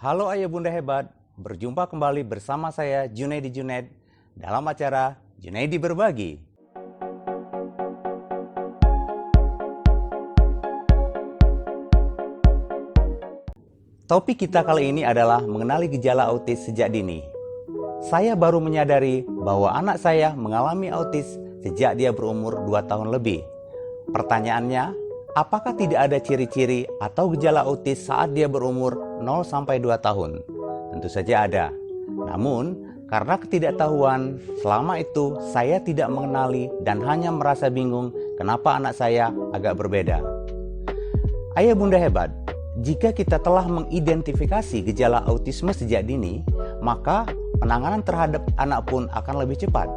Halo Ayah Bunda Hebat, berjumpa kembali bersama saya Junaidi Junaid dalam acara Junaidi Berbagi. Topik kita kali ini adalah mengenali gejala autis sejak dini. Saya baru menyadari bahwa anak saya mengalami autis sejak dia berumur 2 tahun lebih. Pertanyaannya, apakah tidak ada ciri-ciri atau gejala autis saat dia berumur 0-2 tahun? Tentu saja ada. Namun, karena ketidaktahuan, selama itu saya tidak mengenali dan hanya merasa bingung kenapa anak saya agak berbeda. Ayah Bunda Hebat, jika kita telah mengidentifikasi gejala autisme sejak dini, maka penanganan terhadap anak pun akan lebih cepat.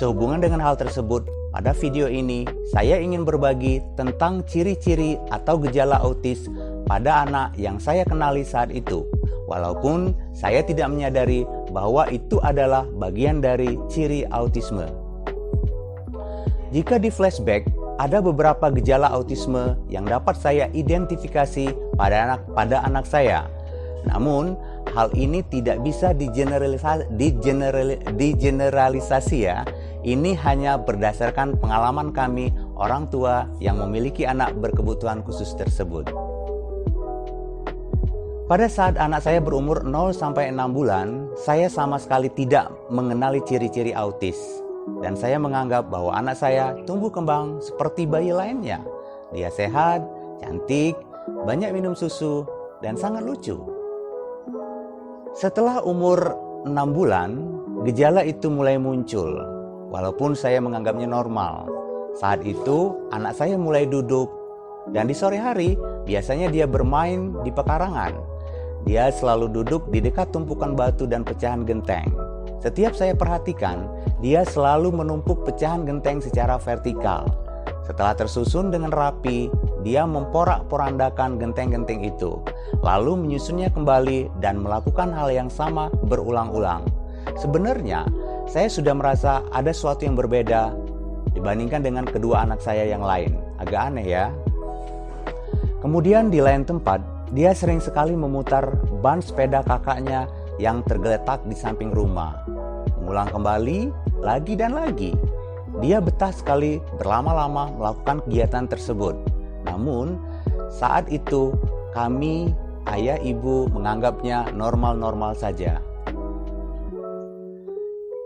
Sehubungan dengan hal tersebut, pada video ini saya ingin berbagi tentang ciri-ciri atau gejala autis pada anak yang saya kenali saat itu, walaupun saya tidak menyadari bahwa itu adalah bagian dari ciri autisme. Jika di flashback, ada beberapa gejala autisme yang dapat saya identifikasi pada anak saya. Namun, hal ini tidak bisa digeneralisasi ya. Ini hanya berdasarkan pengalaman kami orang tua yang memiliki anak berkebutuhan khusus tersebut. Pada saat anak saya berumur 0-6 bulan, saya sama sekali tidak mengenali ciri-ciri autis. Dan saya menganggap bahwa anak saya tumbuh kembang seperti bayi lainnya. Dia sehat, cantik, banyak minum susu, dan sangat lucu. Setelah umur 6 bulan, gejala itu mulai muncul. Walaupun saya menganggapnya normal. Saat itu, anak saya mulai duduk. Dan di sore hari, biasanya dia bermain di pekarangan. Dia selalu duduk di dekat tumpukan batu dan pecahan genteng. Setiap saya perhatikan, dia selalu menumpuk pecahan genteng secara vertikal. Setelah tersusun dengan rapi, dia memporak-porandakan genteng-genteng itu, lalu menyusunnya kembali dan melakukan hal yang sama berulang-ulang. Sebenarnya, saya sudah merasa ada sesuatu yang berbeda dibandingkan dengan kedua anak saya yang lain. Agak aneh ya. Kemudian di lain tempat, dia sering sekali memutar ban sepeda kakaknya yang tergeletak di samping rumah. Mengulang kembali, lagi dan lagi. Dia betah sekali berlama-lama melakukan kegiatan tersebut. Namun, saat itu kami, ayah ibu, menganggapnya normal-normal saja.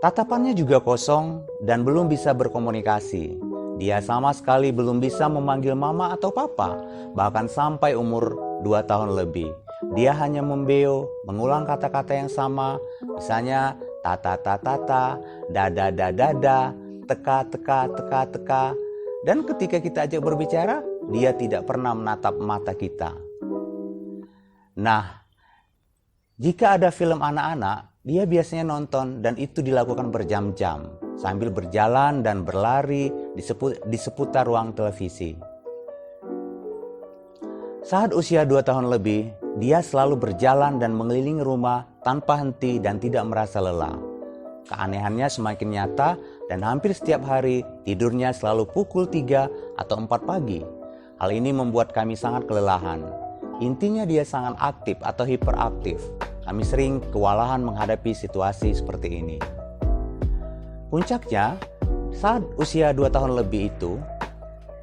Tatapannya juga kosong dan belum bisa berkomunikasi. Dia sama sekali belum bisa memanggil mama atau papa, bahkan sampai umur 2 tahun lebih. Dia hanya membeo, mengulang kata-kata yang sama, misalnya tata, dada, teka. Dan ketika kita ajak berbicara, dia tidak pernah menatap mata kita. Nah, jika ada film anak-anak, dia biasanya nonton dan itu dilakukan berjam-jam sambil berjalan dan berlari di seputar ruang televisi. Saat usia 2 tahun lebih, dia selalu berjalan dan mengelilingi rumah tanpa henti dan tidak merasa lelah. Keanehannya semakin nyata dan hampir setiap hari tidurnya selalu pukul 3 atau 4 pagi. Hal ini membuat kami sangat kelelahan. Intinya dia sangat aktif atau hiperaktif. Kami sering kewalahan menghadapi situasi seperti ini. Puncaknya, saat usia 2 tahun lebih itu,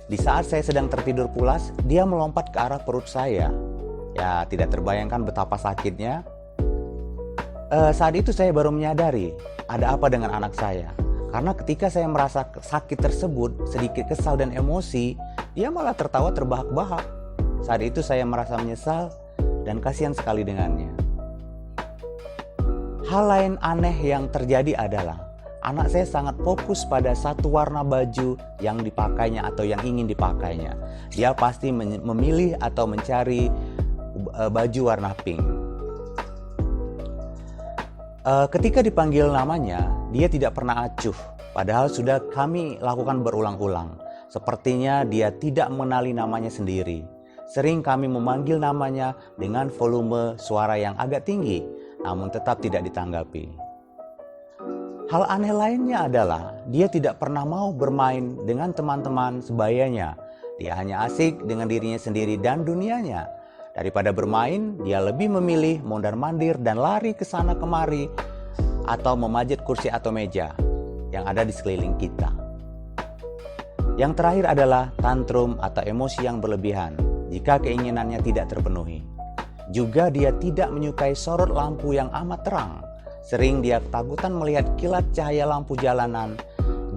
di saat saya sedang tertidur pulas, dia melompat ke arah perut saya. Ya, tidak terbayangkan betapa sakitnya. Saat itu saya baru menyadari ada apa dengan anak saya. Karena ketika saya merasa sakit tersebut, sedikit kesal dan emosi, dia malah tertawa terbahak-bahak. Saat itu saya merasa menyesal dan kasihan sekali dengannya. Hal lain aneh yang terjadi adalah anak saya sangat fokus pada satu warna baju yang dipakainya atau yang ingin dipakainya. Dia pasti memilih atau mencari baju warna pink. Ketika dipanggil namanya, dia tidak pernah acuh. Padahal sudah kami lakukan berulang-ulang. Sepertinya dia tidak mengenali namanya sendiri. Sering kami memanggil namanya dengan volume suara yang agak tinggi, namun tetap tidak ditanggapi. Hal aneh lainnya adalah dia tidak pernah mau bermain dengan teman-teman sebayanya. Dia hanya asik dengan dirinya sendiri dan dunianya. Daripada bermain, dia lebih memilih mondar-mandir dan lari ke sana kemari atau memanjat kursi atau meja yang ada di sekeliling kita. Yang terakhir adalah tantrum atau emosi yang berlebihan jika keinginannya tidak terpenuhi. Juga dia tidak menyukai sorot lampu yang amat terang. Sering dia ketakutan melihat kilat cahaya lampu jalanan.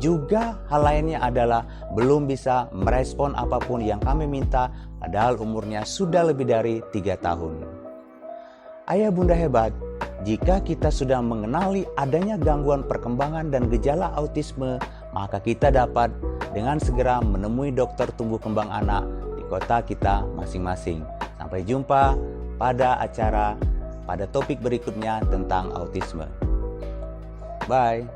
Juga hal lainnya adalah belum bisa merespon apapun yang kami minta padahal umurnya sudah lebih dari 3 tahun. Ayah bunda hebat, jika kita sudah mengenali adanya gangguan perkembangan dan gejala autisme, maka kita dapat dengan segera menemui dokter tumbuh kembang anak di kota kita masing-masing. Sampai jumpa pada topik berikutnya tentang autisme. Bye.